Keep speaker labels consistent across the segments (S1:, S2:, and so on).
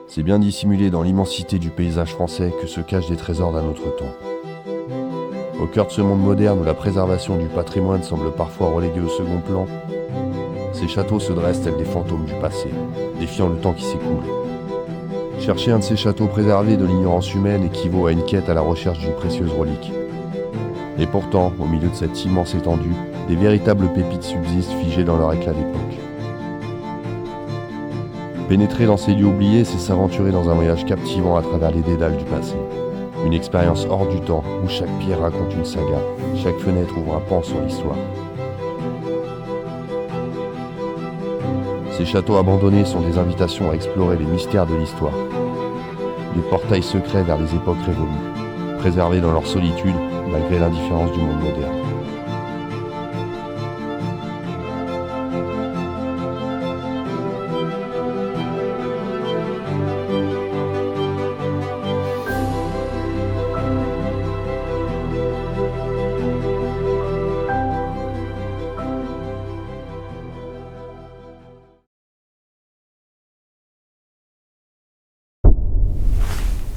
S1: C'est bien dissimulé dans l'immensité du paysage français que se cachent des trésors d'un autre temps. Au cœur de ce monde moderne où la préservation du patrimoine semble parfois reléguée au second plan, ces châteaux se dressent tels des fantômes du passé, défiant le temps qui s'écoule. Chercher un de ces châteaux préservés de l'ignorance humaine équivaut à une quête à la recherche d'une précieuse relique. Et pourtant, au milieu de cette immense étendue, des véritables pépites subsistent figées dans leur éclat d'époque. Pénétrer dans ces lieux oubliés, c'est s'aventurer dans un voyage captivant à travers les dédales du passé. Une expérience hors du temps, où chaque pierre raconte une saga, chaque fenêtre ouvre un pan sur l'histoire. Ces châteaux abandonnés sont des invitations à explorer les mystères de l'histoire. Des portails secrets vers les époques révolues, préservés dans leur solitude, malgré l'indifférence du monde moderne.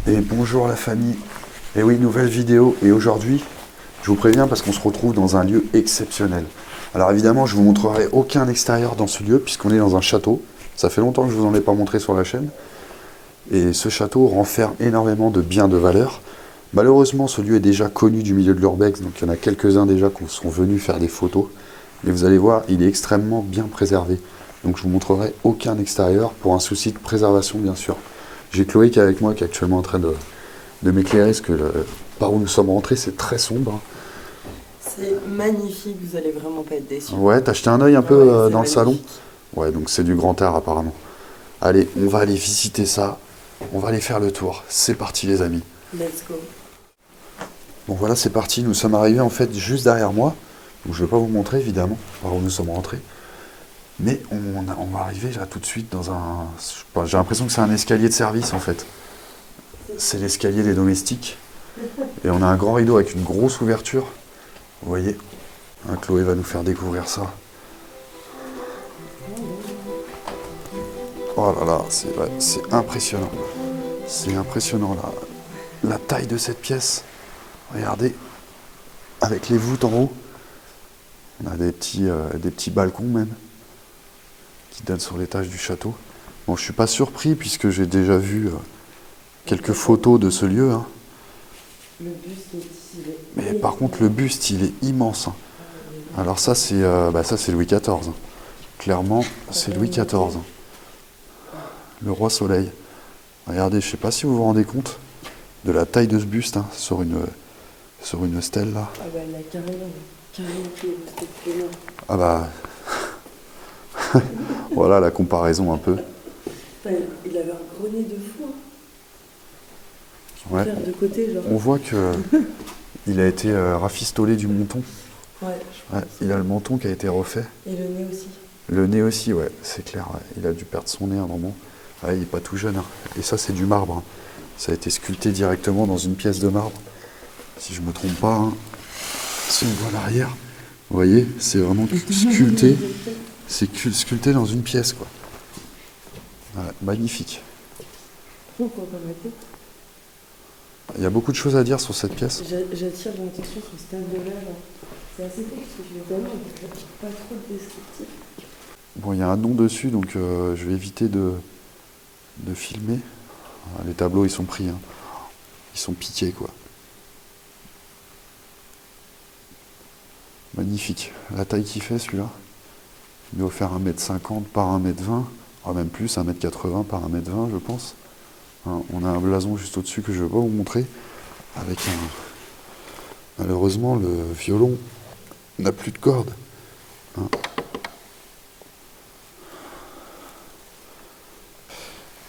S2: Et bonjour la famille, et oui, nouvelle vidéo, et aujourd'hui, je vous préviens parce qu'on se retrouve dans un lieu exceptionnel. Alors évidemment, je vous montrerai aucun extérieur dans ce lieu, puisqu'on est dans un château. Ça fait longtemps que je ne vous en ai pas montré sur la chaîne. Et ce château renferme énormément de biens de valeur. Malheureusement, ce lieu est déjà connu du milieu de l'urbex, donc il y en a quelques-uns déjà qui sont venus faire des photos. Et vous allez voir, il est extrêmement bien préservé. Donc je vous montrerai aucun extérieur, pour un souci de préservation bien sûr. J'ai Chloé qui est avec moi, qui est actuellement en train de m'éclairer, parce que par où nous sommes rentrés, c'est très sombre.
S3: C'est magnifique, vous allez vraiment pas être déçus.
S2: Ouais, t'as jeté un œil un peu dans le
S3: magnifique.
S2: salon? Ouais, donc c'est du grand art apparemment. Allez, on va aller visiter ça, on va aller faire le tour. C'est parti les amis.
S3: Let's go.
S2: Bon voilà, c'est parti, nous sommes arrivés en fait juste derrière moi. Donc je vais pas vous montrer évidemment par où nous sommes rentrés. Mais on va arriver là tout de suite dans un... J'ai l'impression que c'est un escalier de service en fait. C'est l'escalier des domestiques. Et on a un grand rideau avec une grosse ouverture. Vous voyez, Chloé va nous faire découvrir ça. Oh là là, c'est impressionnant. C'est impressionnant la taille de cette pièce. Regardez, avec les voûtes en haut. On a des petits balcons même, qui donnent sur l'étage du château. Bon, je suis pas surpris puisque j'ai déjà vu quelques photos de ce lieu. Hein.
S3: Le buste il est...
S2: Mais par contre, le buste, il est immense. Hein. Alors ça, c'est Louis XIV. Hein. Clairement, c'est Louis XIV. Hein. Le roi Soleil. Regardez, je sais pas si vous vous rendez compte de la taille de ce buste hein, sur une stèle là.
S3: Ah bah, il a carrément pris le buste plus loin.
S2: Ah bah... Voilà la comparaison un peu.
S3: Enfin, il avait un gros nez de fou. Hein.
S2: Ouais.
S3: De côté, genre.
S2: On voit que il a été rafistolé du menton.
S3: Ouais, je pense.
S2: Ouais, il a le menton qui a été refait.
S3: Et le nez aussi.
S2: Le nez aussi, ouais, c'est clair. Ouais. Il a dû perdre son nez à un moment. Ouais, il n'est pas tout jeune. Hein. Et ça, c'est du marbre. Hein. Ça a été sculpté directement dans une pièce de marbre. Si je ne me trompe pas, hein. Si on voit l'arrière, vous voyez, c'est vraiment sculpté. C'est sculpté dans une pièce, quoi. Ouais, magnifique.
S3: Pourquoi pas m'appeler ?
S2: Il y a beaucoup de choses à dire sur cette pièce.
S3: J'attire l'attention sur ce tableau-là. C'est assez cool parce que finalement, il n'y a pas trop de descriptif.
S2: Bon, il y a un nom dessus, donc je vais éviter de filmer. Les tableaux, ils sont pris. Hein. Ils sont piqués, quoi. Magnifique. La taille qu'il fait, celui-là. Il doit faire 1m50 par 1m20. Ah, même plus, 1m80 par 1m20, je pense. Hein, on a un blason juste au-dessus que je ne vais pas vous montrer. Avec un... Malheureusement, le violon n'a plus de cordes. Hein.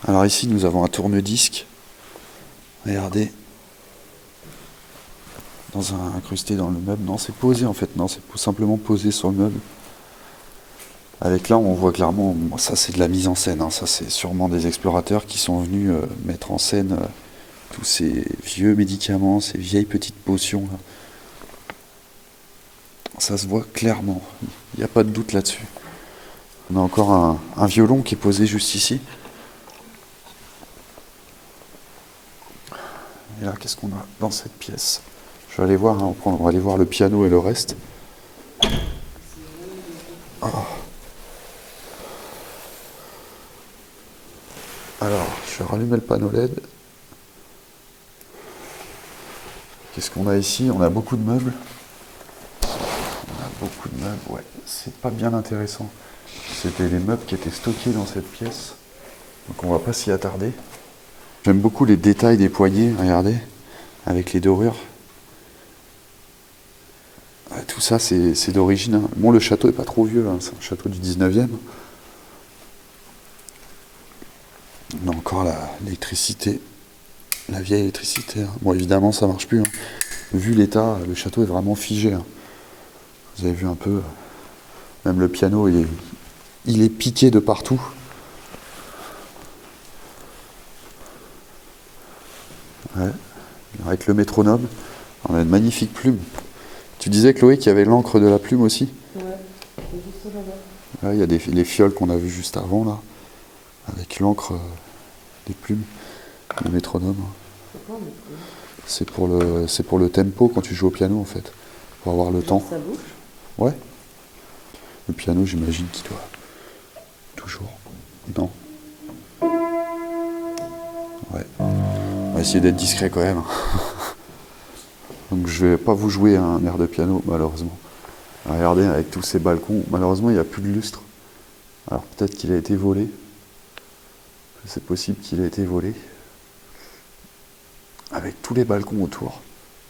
S2: Alors ici, nous avons un tourne-disque. Regardez. Incrusté dans le meuble. Non, c'est posé en fait. Non, c'est simplement posé sur le meuble. Avec là, on voit clairement, ça c'est de la mise en scène. Hein. Ça c'est sûrement des explorateurs qui sont venus mettre en scène tous ces vieux médicaments, ces vieilles petites potions. Là. Ça se voit clairement. Il n'y a pas de doute là-dessus. On a encore un violon qui est posé juste ici. Et là, qu'est-ce qu'on a dans cette pièce? Je vais aller voir, hein, on va aller voir le piano et le reste. Oh. Alors, je vais rallumer le panneau LED. Qu'est-ce qu'on a ici? On a beaucoup de meubles. Ouais. C'est pas bien intéressant. C'était les meubles qui étaient stockés dans cette pièce. Donc on va pas s'y attarder. J'aime beaucoup les détails des poignées, regardez, avec les dorures. Ouais, tout ça, c'est d'origine. Hein. Bon, le château est pas trop vieux, hein. C'est un château du 19e. On a encore l'électricité, la vieille électricité. Hein. Bon, évidemment, ça marche plus. Hein. Vu l'état, le château est vraiment figé. Hein. Vous avez vu un peu, même le piano, il est piqué de partout. Ouais. Avec le métronome, on a une magnifique plume. Tu disais, Chloé, qu'il y avait l'encre de la plume aussi?
S3: Ouais, juste là-bas.
S2: Ouais, il y a les fioles qu'on a vues juste avant, là, avec l'encre des plumes, le métronome.
S3: C'est quoi le métronome?
S2: C'est pour le tempo quand tu joues au piano, en fait, pour avoir le temps.
S3: Ça bouge?
S2: Ouais. Le piano, j'imagine qu'il doit... Toujours. Non. Ouais. On va essayer d'être discret quand même. Donc je vais pas vous jouer un air de piano, malheureusement. Regardez, avec tous ces balcons, malheureusement, il n'y a plus de lustre. Alors peut-être qu'il a été volé. C'est possible qu'il ait été volé. Avec tous les balcons autour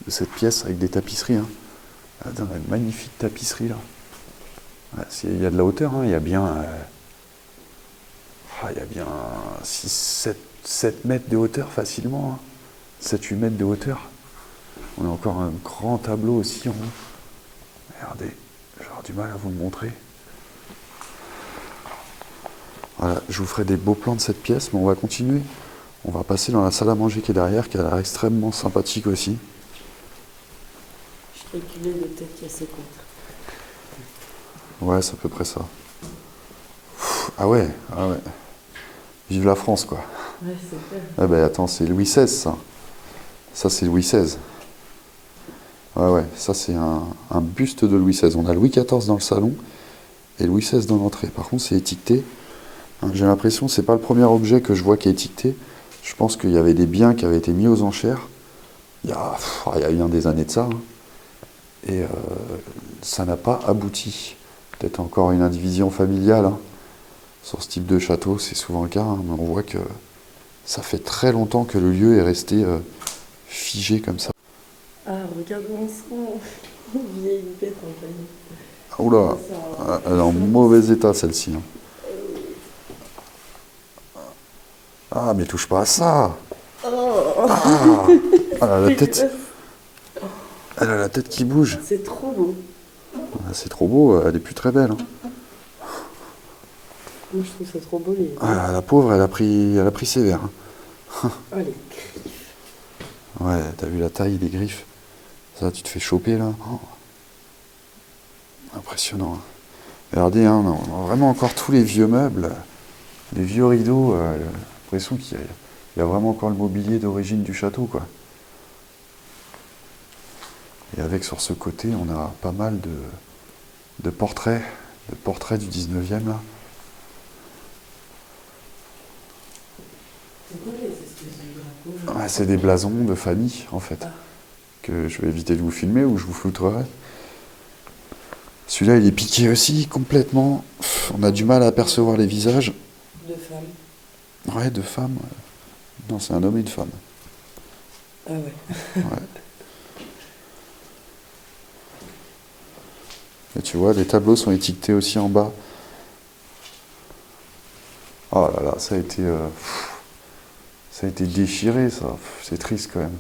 S2: de cette pièce, avec des tapisseries. Hein. On a une magnifique tapisserie là. Ouais, il y a de la hauteur, hein. Il y a bien 7 mètres de hauteur facilement. Hein. 7-8 mètres de hauteur. On a encore un grand tableau aussi en haut. Regardez, j'aurai du mal à vous le montrer. Voilà, je vous ferai des beaux plans de cette pièce, mais on va continuer. On va passer dans la salle à manger qui est derrière, qui a l'air extrêmement sympathique aussi.
S3: Je calculais le tête qui a 50.
S2: Ouais, c'est à peu près ça. Ah ouais. Vive la France, quoi.
S3: Ouais, c'est clair.
S2: Ah ben attends, c'est Louis XVI, ça. Ça, c'est Louis XVI. Ouais, ça, c'est un buste de Louis XVI. On a Louis XIV dans le salon et Louis XVI dans l'entrée. Par contre, c'est étiqueté. J'ai l'impression que c'est pas le premier objet que je vois qui est étiqueté. Je pense qu'il y avait des biens qui avaient été mis aux enchères. Il y a eu des années de ça. Hein. Et ça n'a pas abouti. Peut-être encore une indivision familiale. Hein. Sur ce type de château, c'est souvent le cas. Hein, mais on voit que ça fait très longtemps que le lieu est resté figé comme ça.
S3: Ah, regarde mon sang. Vieille bête en fait.
S2: Oula, elle est en mauvais état celle-ci. Hein. Ah, mais touche pas à ça. Ah, elle a la tête. Elle a la tête qui bouge.
S3: C'est trop beau.
S2: Ah, c'est trop beau, elle est plus très belle. Hein.
S3: Moi, je trouve ça trop beau.
S2: Ah, la pauvre, elle a pris sévère.
S3: Oh, les griffes.
S2: Ouais, t'as vu la taille des griffes? Ça, tu te fais choper là. Oh. Impressionnant. Hein. Regardez, hein, on a vraiment encore tous les vieux meubles, les vieux rideaux. J'ai l'impression qu'il y a vraiment encore le mobilier d'origine du château, quoi. Et avec sur ce côté, on a pas mal de portraits du 19e là.
S3: C'est quoi les espèces de drapeaux?
S2: Ouais, c'est des blasons de famille en fait. Que je vais éviter de vous filmer ou je vous flouterai. Celui-là il est piqué aussi complètement. On a du mal à apercevoir les visages.
S3: De femmes.
S2: Ouais, de femmes. Non, c'est un homme et une femme.
S3: Ah ouais.
S2: Ouais. Et tu vois, les tableaux sont étiquetés aussi en bas. Oh là là, ça a été déchiré, ça. C'est triste quand même.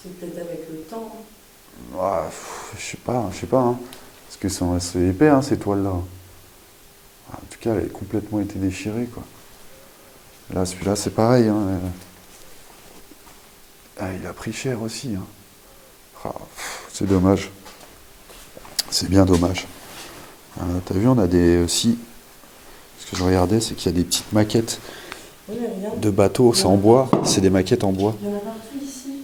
S3: C'est peut-être avec le temps.
S2: Ah, je sais pas. Hein. Parce que c'est épais, hein, ces toiles-là. En tout cas, elle a complètement été déchirée, quoi. Là, celui-là, c'est pareil. Hein. Ah, il a pris cher aussi. Hein. Ah, c'est dommage. C'est bien dommage. T'as vu, on a aussi... Ce que je regardais, c'est qu'il y a des petites maquettes de bateaux. C'est en bois. C'est des maquettes en bois.
S3: Il y en a partout ici.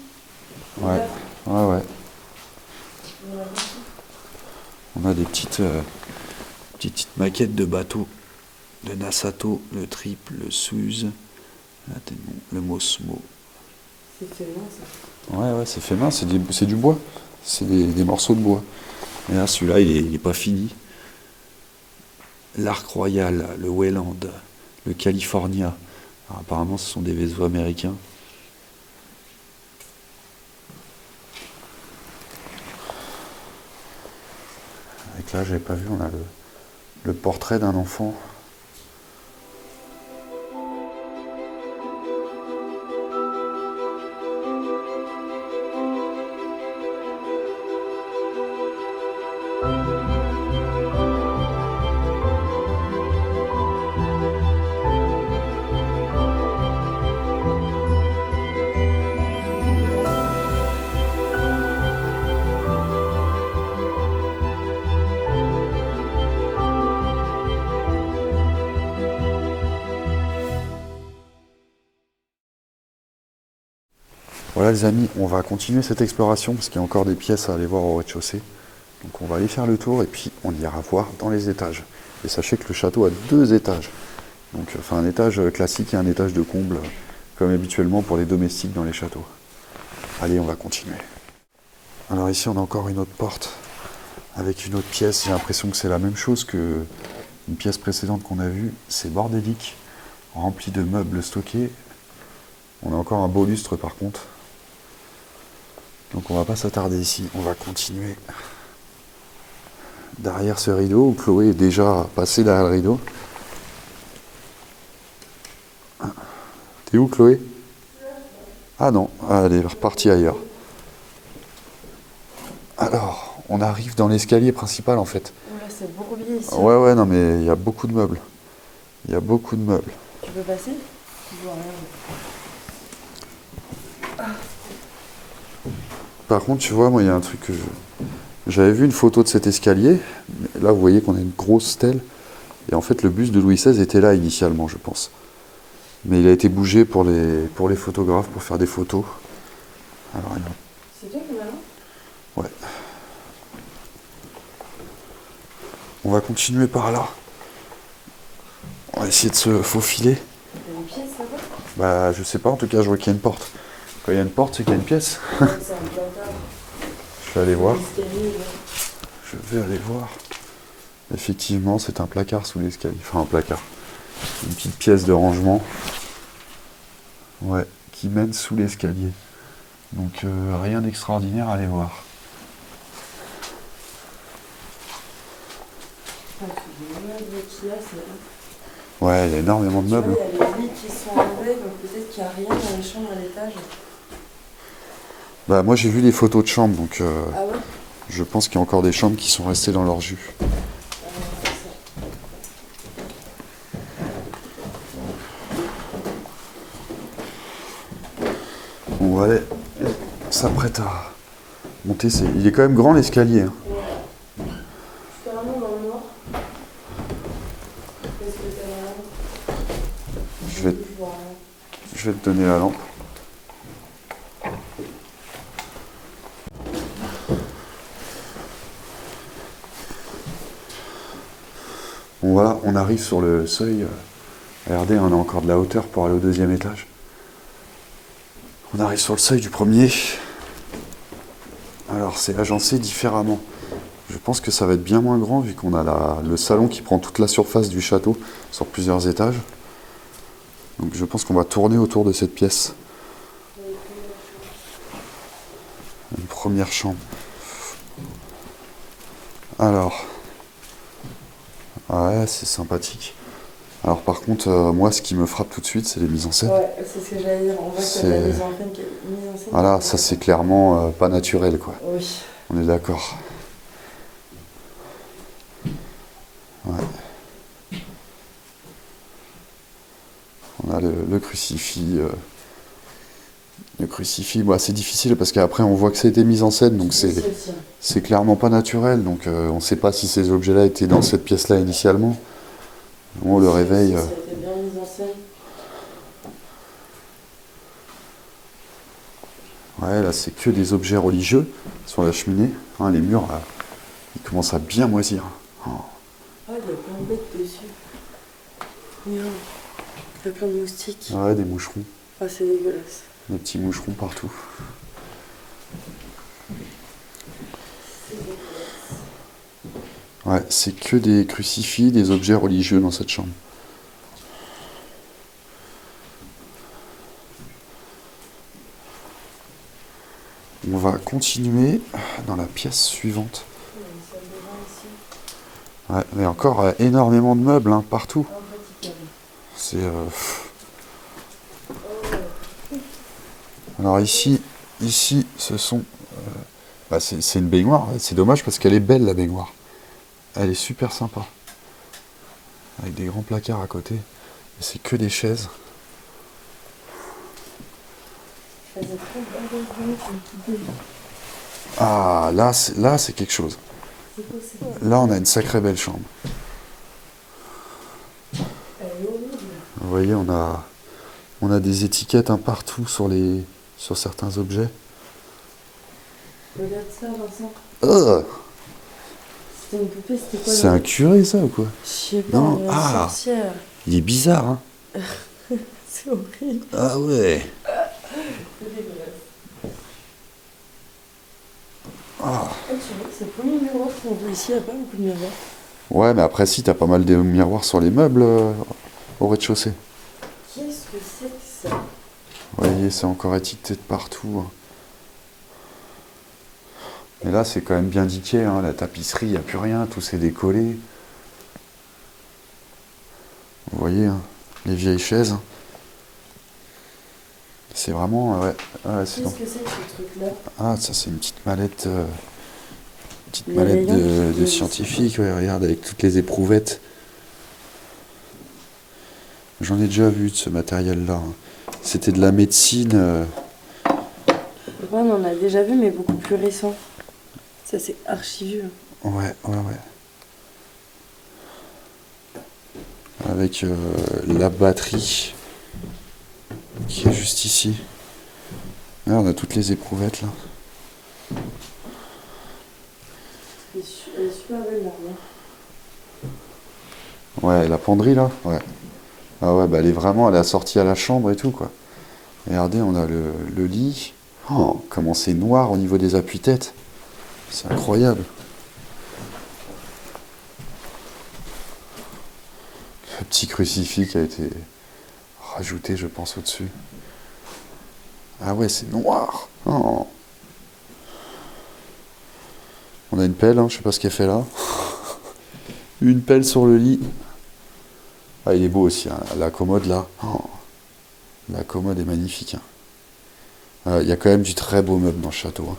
S2: petite maquette de bateau. Le Nasato, le Triple, le Suse, le Mosmo.
S3: C'est fait main, ça.
S2: Ouais, c'est fait main, c'est du bois. C'est des morceaux de bois. Et là, celui-là, il est pas fini. L'Arc Royal, le Wayland, le California. Alors, apparemment, ce sont des vaisseaux américains. Avec là, j'avais pas vu, on a le portrait d'un enfant. Voilà les amis, on va continuer cette exploration parce qu'il y a encore des pièces à aller voir au rez-de-chaussée. Donc on va aller faire le tour et puis on ira voir dans les étages. Et sachez que le château a 2 étages. Donc enfin un étage classique et un étage de comble, comme habituellement pour les domestiques dans les châteaux. Allez, on va continuer. Alors ici on a encore une autre porte avec une autre pièce. J'ai l'impression que c'est la même chose que une pièce précédente qu'on a vue. C'est bordélique, rempli de meubles stockés. On a encore un beau lustre par contre. Donc on va pas s'attarder ici, on va continuer derrière ce rideau où Chloé est déjà passée derrière le rideau. T'es où Chloé? Ah non, elle est repartie ailleurs. Alors, on arrive dans l'escalier principal en fait.
S3: Là, c'est bourbier ici.
S2: Ouais, non mais il y a beaucoup de meubles. Il y a beaucoup de meubles.
S3: Tu peux passer? Je vois rien.
S2: Par contre, tu vois, moi, il y a un truc que j'avais vu une photo de cet escalier. Là, vous voyez qu'on a une grosse stèle. Et en fait, le buste de Louis XVI était là initialement, je pense. Mais il a été bougé pour les photographes, pour faire des photos. Alors,
S3: c'est toi qui m'as là?
S2: Ouais. On va continuer par là. On va essayer de se faufiler.
S3: Il y a une pièce là-bas?
S2: Bah, je sais pas, en tout cas, je vois qu'il y a une porte. Quand il y a une porte, c'est qu'il y a une pièce.
S3: C'est un placard.
S2: Je vais aller voir.
S3: L'escalier, là.
S2: Je vais aller voir. Effectivement, c'est un placard sous l'escalier. Enfin, un placard. Une petite pièce de rangement. Ouais, qui mène sous l'escalier. Donc, rien d'extraordinaire à aller voir.
S3: Ah, c'est des meubles qu'il y a, c'est...
S2: Ouais, il y a énormément de
S3: Tu vois,
S2: meubles.
S3: il y a les lits qui sont enlevés, donc peut-être qu'il n'y a rien dans les chambres à l'étage.
S2: Bah, moi, j'ai vu les photos de chambres, donc
S3: Ah ouais?
S2: je pense qu'il y a encore des chambres qui sont restées dans leur jus.
S3: C'est ça.
S2: On va aller s'apprête à monter. Il est quand même grand l'escalier. Hein.
S3: Ouais. Je suis carrément dans le noir. Qu'est-ce que t'as là? Je vois rien.
S2: Je vais te donner la lampe. Bon voilà, on arrive sur le seuil. Regardez, on a encore de la hauteur pour aller au 2e étage. On arrive sur le seuil du premier. Alors c'est agencé différemment. Je pense que ça va être bien moins grand vu qu'on a le salon qui prend toute la surface du château sur plusieurs étages. Donc je pense qu'on va tourner autour de cette pièce. Une première chambre. Alors, ouais, c'est sympathique. Alors par contre, moi, ce qui me frappe tout de suite, c'est les mises en scène.
S3: Ouais, c'est ce que j'allais dire. On voit qu'il y a de la mise en scène.
S2: Voilà, ça c'est clairement pas naturel, quoi.
S3: Oui.
S2: On est d'accord. Ouais. On a le crucifix. Le crucifix, bah, c'est difficile parce qu'après on voit que ça a été mis en scène, donc c'est clairement pas naturel. Donc on ne sait pas si ces objets-là étaient dans cette pièce-là initialement. On le réveille.
S3: Ça a été bien mis en scène.
S2: Ouais, là c'est que des objets religieux sur la cheminée. Hein, les murs, là, Il commence à bien moisir. Oh.
S3: Ah, il y a plein de bêtes dessus. Regarde, il y a plein de moustiques.
S2: Ouais, des moucherons.
S3: Ah, c'est dégueulasse.
S2: Des petits moucherons partout. Ouais, c'est que des crucifix, des objets religieux dans cette chambre. On va continuer dans la pièce suivante.
S3: Il y a une salle de bain ici.
S2: Ouais, mais encore énormément de meubles hein, partout.
S3: Impraticable.
S2: C'est. Alors ici, ce sont. Bah, c'est une baignoire. C'est dommage parce qu'elle est belle la baignoire. Elle est super sympa. Avec des grands placards à côté. Et c'est que des chaises.
S3: Ça faisait trop bagages une petite.
S2: Ah, là, c'est quelque chose.
S3: C'est quoi, c'est quoi?
S2: Là, on a une sacrée belle chambre.
S3: Elle est horrible.
S2: Vous voyez, on a des étiquettes un partout sur certains objets.
S3: Regarde ça, Vincent.
S2: Oh,
S3: C'était une poupée, c'était quoi?
S2: c'est un curé ça ou quoi?
S3: Je sais pas,
S2: Non,
S3: une
S2: ah.
S3: sorcière.
S2: Il est bizarre, hein?
S3: C'est horrible.
S2: Ah ouais.
S3: C'est dégueulasse.
S2: Ah.
S3: Ah, tu vois, c'est le premier miroir qu'on voit ici, il n'y a pas beaucoup de miroirs.
S2: Ouais, mais après, si, t'as pas mal de miroirs sur les meubles au rez-de-chaussée.
S3: Qu'est-ce que c'est que ça?
S2: Vous voyez, c'est encore étiqueté de partout. Hein. Et là, c'est quand même bien indiqué, hein, la tapisserie, il n'y a plus rien, tout s'est décollé. Vous voyez, hein, les vieilles chaises. C'est vraiment... ouais, c'est
S3: Qu'est-ce que c'est que ce truc-là?
S2: Ah, ça, c'est une petite mallette... petite
S3: Il y a
S2: mallette
S3: rien
S2: de
S3: qui-
S2: scientifique, ouais, regarde, avec toutes les éprouvettes. J'en ai déjà vu de ce matériel-là. Hein. C'était de la médecine...
S3: Ouais, on en a déjà vu, mais beaucoup plus récent. Ça, c'est archi vieux.
S2: Ouais. Avec la batterie qui est juste ici. Là, on a toutes les éprouvettes là.
S3: Elle est super belle, l'armoire.
S2: Ouais, la penderie là. Ouais. Ah ouais, bah elle est assortie à la chambre et tout quoi. Regardez, on a le lit. Oh, comment c'est noir au niveau des appuis-têtes. C'est incroyable. Le petit crucifix qui a été rajouté, je pense, au-dessus. Ah ouais, c'est noir. Oh. On a une pelle, hein, je sais pas ce qu'elle fait là. Une pelle sur le lit. Ah, il est beau aussi, hein, la commode là. Oh. La commode est magnifique. Hein. Il y a quand même du très beau meuble dans le château. Hein.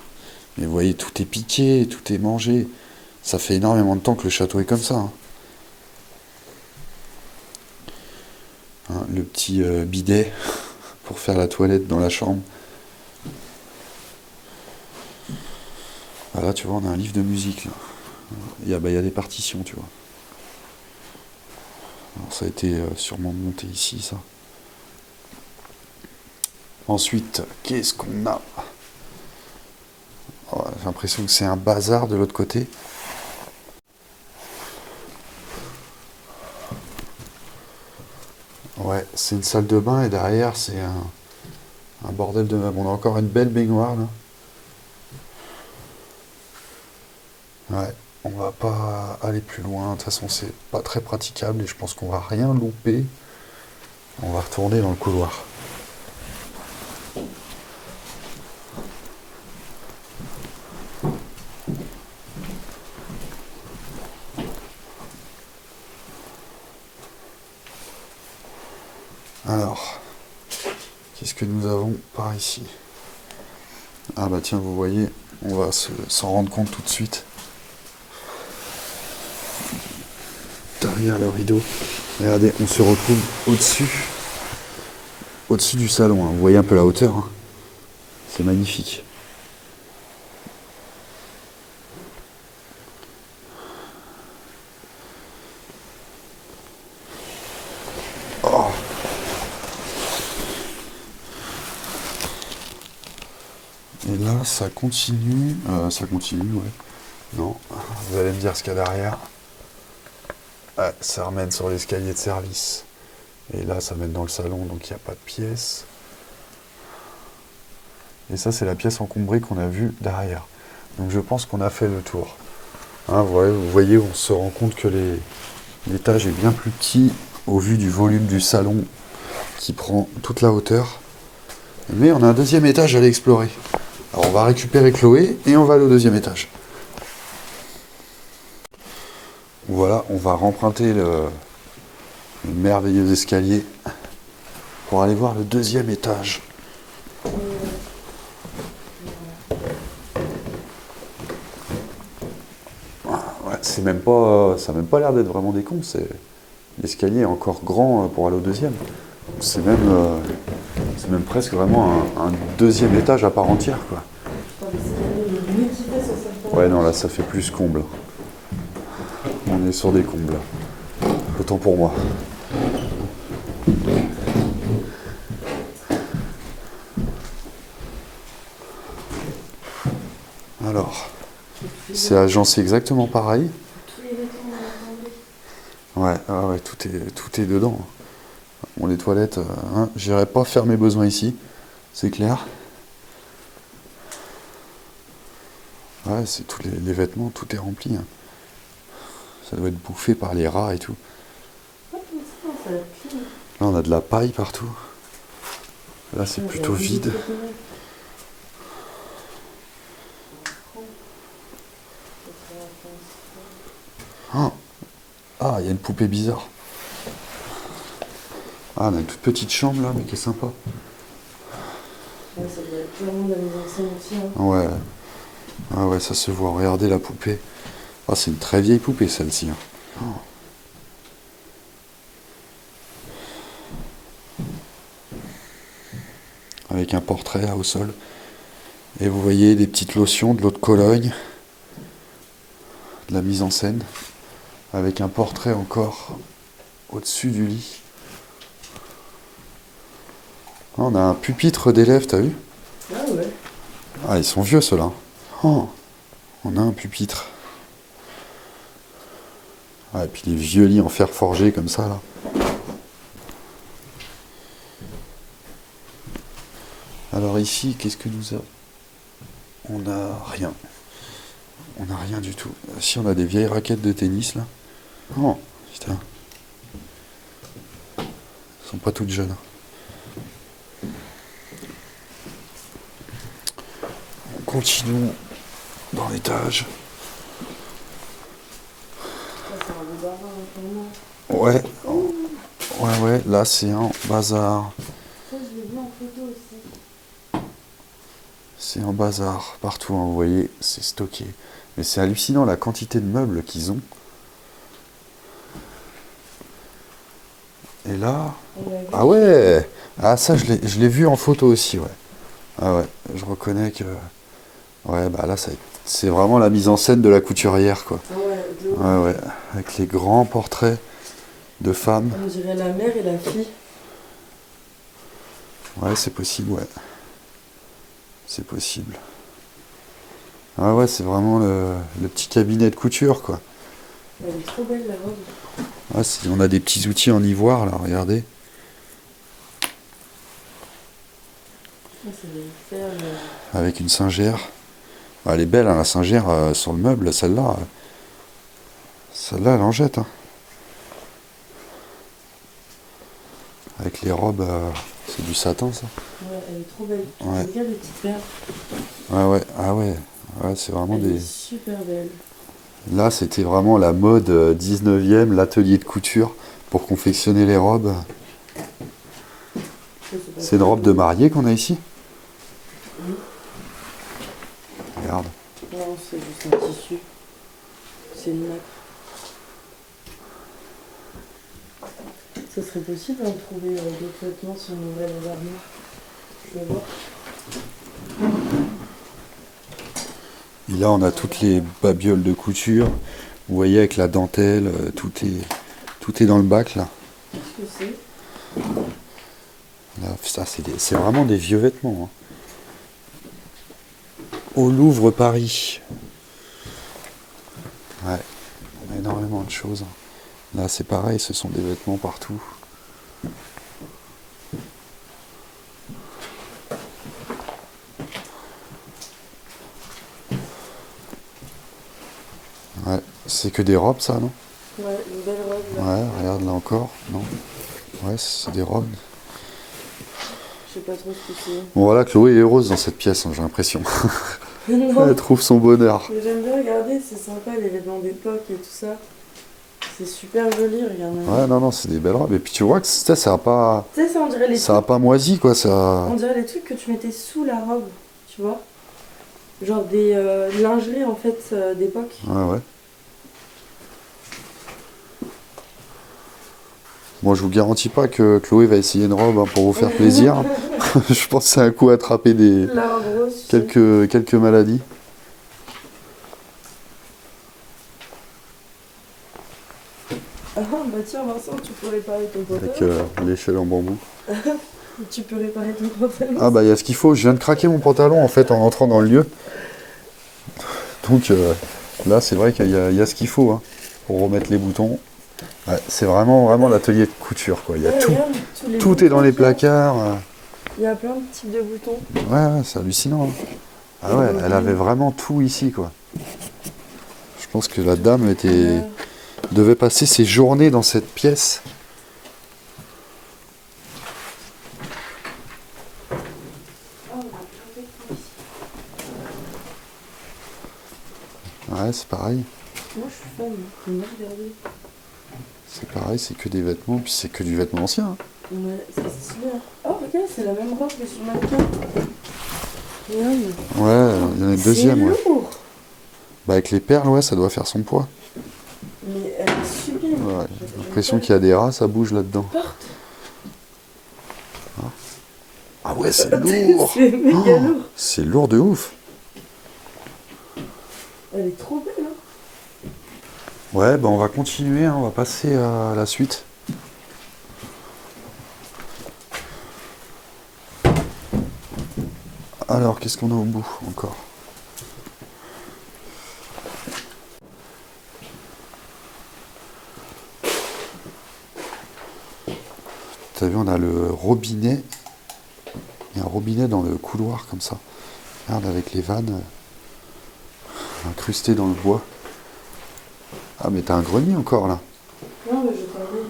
S2: Mais vous voyez, tout est piqué, tout est mangé. Ça fait énormément de temps que le château est comme ça. Hein. Hein, le petit bidet pour faire la toilette dans la chambre. Ah là, tu vois, on a un livre de musique. Là. Il y a des partitions, tu vois. Alors, ça a été sûrement monté ici, ça. Ensuite, qu'est-ce qu'on a? Oh, j'ai l'impression que c'est un bazar de l'autre côté. Ouais, c'est une salle de bain et derrière c'est un bordel de meubles. On a encore une belle baignoire là. Ouais, on va pas aller plus loin. De toute façon, c'est pas très praticable et je pense qu'on va rien louper. On va retourner dans le couloir. Alors, qu'est-ce que nous avons par ici? Ah bah tiens, vous voyez, on va s'en rendre compte tout de suite. Derrière le rideau. Regardez, on se retrouve au-dessus du salon. Hein. Vous voyez un peu la hauteur. Hein. C'est magnifique. Oh. Et là, ça continue, ouais. Non. Vous allez me dire ce qu'il y a derrière. Ouais, ça ramène sur l'escalier de service. Et là, ça mène dans le salon, donc il n'y a pas de pièce. Et ça, c'est la pièce encombrée qu'on a vue derrière. Donc je pense qu'on a fait le tour. Hein, vous voyez, on se rend compte que l'étage est bien plus petit au vu du volume du salon qui prend toute la hauteur. Mais on a un deuxième étage à aller explorer. Alors on va récupérer Chloé et on va aller au deuxième étage. Voilà, on va remprunter le merveilleux escalier pour aller voir le deuxième étage. Ouais, ça n'a même pas l'air d'être vraiment des cons. L'escalier est encore grand pour aller au deuxième. C'est même presque vraiment un deuxième étage à part entière, quoi. Ouais, non, là, ça fait plus comble. On est sur des combles. Autant pour moi. Alors, c'est agencé exactement pareil. Ouais, tout est dedans. Bon, les toilettes, hein, j'irai pas faire mes besoins ici, c'est clair. Ouais, c'est tous les vêtements, tout est rempli. Hein. Ça doit être bouffé par les rats et tout. Là, on a de la paille partout. Là, c'est plutôt vide. Ah, il y a une poupée bizarre. Ah, on a une toute petite chambre là, mais qui est sympa.
S3: Ouais, ça doit être vraiment de la mise en scène aussi. Hein.
S2: Ouais. Ah ouais, ça se voit. Regardez la poupée. Ah, c'est une très vieille poupée celle-ci. Hein. Oh. Avec un portrait là au sol. Et vous voyez des petites lotions, de l'eau de Cologne. De la mise en scène. Avec un portrait encore au-dessus du lit. Ah, on a un pupitre d'élèves, t'as vu?
S3: Ah ouais.
S2: Ah, ils sont vieux ceux-là. Oh, on a un pupitre. Ah, et puis les vieux lits en fer forgé comme ça là. Alors ici, qu'est-ce que nous avons? On n'a rien. On n'a rien du tout. Si, on a des vieilles raquettes de tennis là. Oh, putain. Elles sont pas toutes jeunes. Continuons dans l'étage. Ouais, ouais, là c'est un bazar.
S3: Ça, je l'ai vu en photo aussi.
S2: C'est un bazar partout, hein, vous voyez, c'est stocké. Mais c'est hallucinant la quantité de meubles qu'ils ont. Et là... Ah ouais! Ah ça, je l'ai vu en photo aussi, ouais. Ah ouais, je reconnais que... Ouais, bah là, c'est vraiment la mise en scène de la couturière, quoi.
S3: Ah ouais, de ouf.
S2: Ouais, ouais, avec les grands portraits de femmes.
S3: On dirait la mère et la fille.
S2: Ouais, c'est possible, ouais. C'est possible. Ah ouais, c'est vraiment le petit cabinet de couture, quoi.
S3: Elle est trop belle, la robe.
S2: Ah, on a des petits outils en ivoire, là, regardez.
S3: Ça doit faire...
S2: Avec une singère. Ah, elle est belle, hein, la singère sur le meuble, celle-là. Celle-là, elle en jette. Hein. Avec les robes, c'est du satin, ça.
S3: Ouais, elle est trop belle.
S2: Ouais.
S3: Regarde les petites perles.
S2: Ouais, ah ouais. Ouais, c'est vraiment
S3: Elle
S2: des...
S3: est super belle.
S2: Là, c'était vraiment la mode 19e, l'atelier de couture pour confectionner les robes. C'est une robe de mariée qu'on a ici?
S3: Oui.
S2: Regarde.
S3: Non, c'est juste un tissu. C'est une nappe. Ça serait possible de trouver d'autres vêtements si on ouvrait les armoires. Je vais voir.
S2: Et là, on a toutes les babioles de couture. Vous voyez, avec la dentelle, tout est dans le bac, là.
S3: Qu'est-ce que c'est?
S2: Là, ça, c'est vraiment des vieux vêtements. Hein. Au Louvre, Paris. énormément de choses. Là, c'est pareil, ce sont des vêtements partout. Ouais, c'est que des robes, ça, non?
S3: Ouais, une belle robe là.
S2: Ouais, regarde là encore, non? Ouais, c'est des robes.
S3: Je sais pas trop ce que c'est.
S2: Bon, voilà, Chloé est heureuse dans cette pièce, hein, j'ai l'impression.
S3: Non,
S2: Elle trouve son bonheur.
S3: mais j'aime bien regarder, c'est sympa les vêtements d'époque et tout ça. C'est super joli, regarde.
S2: Ouais, non, c'est des belles robes. Et puis tu vois que ça a pas,
S3: Tu sais, ça on dirait les
S2: ça a pas moisi, quoi. Ça.
S3: On dirait les trucs que tu mettais sous la robe, tu vois. Genre des lingeries en fait d'époque.
S2: Ouais, ouais. Moi, je vous garantis pas que Chloé va essayer une robe, hein, pour vous faire plaisir. Je pense que c'est un coup à attraper
S3: La robe rose, tu sais.
S2: quelques maladies.
S3: Ah bah tiens Vincent, tu peux réparer ton
S2: Avec
S3: pantalon.
S2: l'échelle en bambou.
S3: Tu peux réparer ton pantalon.
S2: Ah bah, il y a ce qu'il faut. Je viens de craquer mon pantalon, en fait, en entrant dans le lieu. Donc, là, c'est vrai qu'il y a ce qu'il faut, hein, pour remettre les boutons. Ouais, c'est vraiment l'atelier de couture, quoi. Il y a
S3: Ouais,
S2: tout.
S3: regarde, tous les
S2: Tout est
S3: boutons
S2: dans les
S3: qu'il y a.
S2: placards.
S3: Il y a plein de types de boutons.
S2: Ouais, c'est hallucinant, hein. Ah ouais, elle avait vraiment tout ici, quoi. Je pense que la dame devait passer ses journées dans cette pièce.
S3: Oh, on a plein de trucs ici.
S2: Ouais, c'est pareil.
S3: Moi je suis fan, j'aime bien regarder.
S2: C'est pareil, c'est que des vêtements, puis c'est que du vêtement ancien, hein.
S3: Ouais, c'est stylé. Hein. Oh regarde, c'est la même robe que sur le mannequin. Regarde.
S2: Ouais, il y en a une deuxième, ouais.
S3: C'est lourd.
S2: Bah, avec les perles, ouais, ça doit faire son poids.
S3: Mais elle est sublime.
S2: Ouais, j'ai l'impression qu'il y a des rats, ça bouge là-dedans.
S3: Porte.
S2: Ah ouais, c'est lourd.
S3: C'est méga
S2: Oh,
S3: lourd.
S2: c'est lourd de ouf.
S3: Elle est trop belle, hein.
S2: Ouais, bah on va continuer, hein, on va passer à la suite. Alors, qu'est-ce qu'on a au bout encore? T'as vu, on a le robinet. Il y a un robinet dans le couloir comme ça. Regarde, avec les vannes incrustées dans le bois. Ah, mais t'as un grenier encore là.
S3: Non, mais je t'en dis.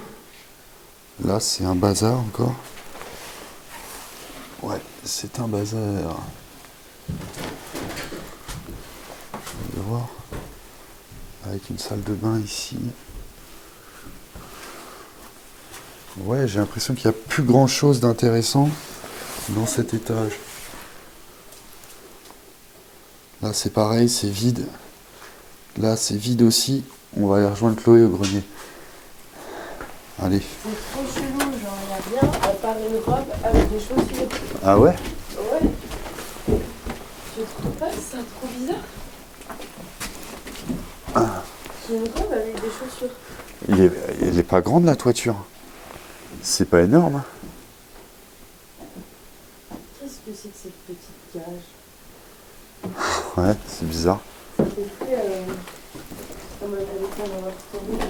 S2: Là, c'est un bazar encore. Ouais, c'est un bazar. Je vais voir. Avec une salle de bain ici. Ouais, j'ai l'impression qu'il n'y a plus grand chose d'intéressant dans cet étage. Là, c'est pareil, c'est vide. Là, c'est vide aussi. On va aller rejoindre Chloé au grenier. Allez.
S3: C'est trop chelou, genre il y a rien à part une robe avec des chaussures.
S2: Ah ouais?
S3: Ouais. Je trouve pas ça trop bizarre.
S2: Ah.
S3: C'est une robe avec des chaussures.
S2: Elle est pas grande la toiture. C'est pas énorme.
S3: Qu'est-ce que c'est que cette petite cage?
S2: Ouais, c'est bizarre.
S3: Ça fait très comme un éléphant dans leur story, là.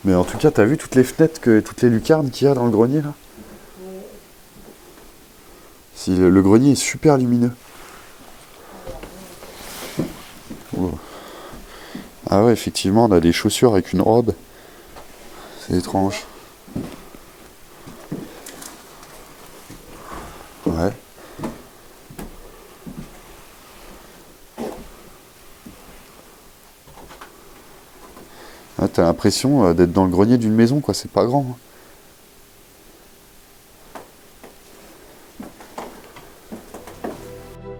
S2: Mais en tout cas, t'as vu toutes les fenêtres, toutes les lucarnes qu'il y a dans le grenier là?
S3: Ouais.
S2: Si, le grenier est super lumineux. Oh. Ah ouais, effectivement, on a des chaussures avec une robe. C'est étrange. Ouais. Ah, t'as l'impression d'être dans le grenier d'une maison, quoi. C'est pas grand, hein.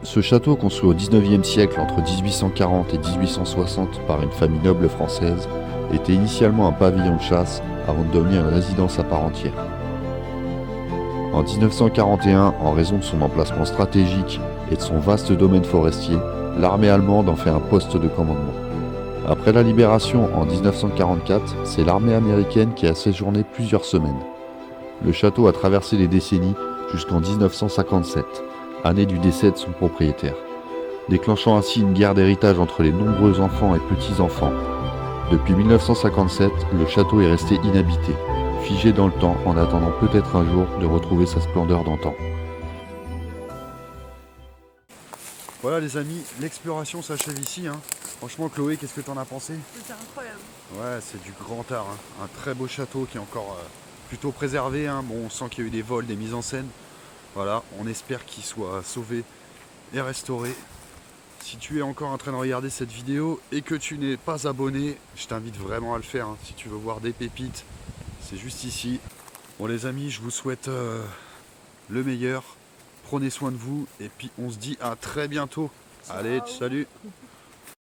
S1: Ce château, construit au XIXe siècle entre 1840 et 1860 par une famille noble française, était initialement un pavillon de chasse avant de devenir une résidence à part entière. En 1941, en raison de son emplacement stratégique et de son vaste domaine forestier, l'armée allemande en fait un poste de commandement. Après la libération en 1944, c'est l'armée américaine qui a séjourné plusieurs semaines. Le château a traversé les décennies jusqu'en 1957, année du décès de son propriétaire, déclenchant ainsi une guerre d'héritage entre les nombreux enfants et petits-enfants Depuis 1957, le château est resté inhabité, figé dans le temps en attendant peut-être un jour de retrouver sa splendeur d'antan.
S2: Voilà les amis, l'exploration s'achève ici. Franchement Chloé, qu'est-ce que t'en as pensé?
S3: C'est incroyable.
S2: Ouais, c'est du grand art. Un très beau château qui est encore plutôt préservé. Bon, on sent qu'il y a eu des vols, des mises en scène. Voilà, on espère qu'il soit sauvé et restauré. Si tu es encore en train de regarder cette vidéo et que tu n'es pas abonné, je t'invite vraiment à le faire. Si tu veux voir des pépites, c'est juste ici. Bon les amis, je vous souhaite le meilleur. Prenez soin de vous et puis on se dit à très bientôt. Allez, salut!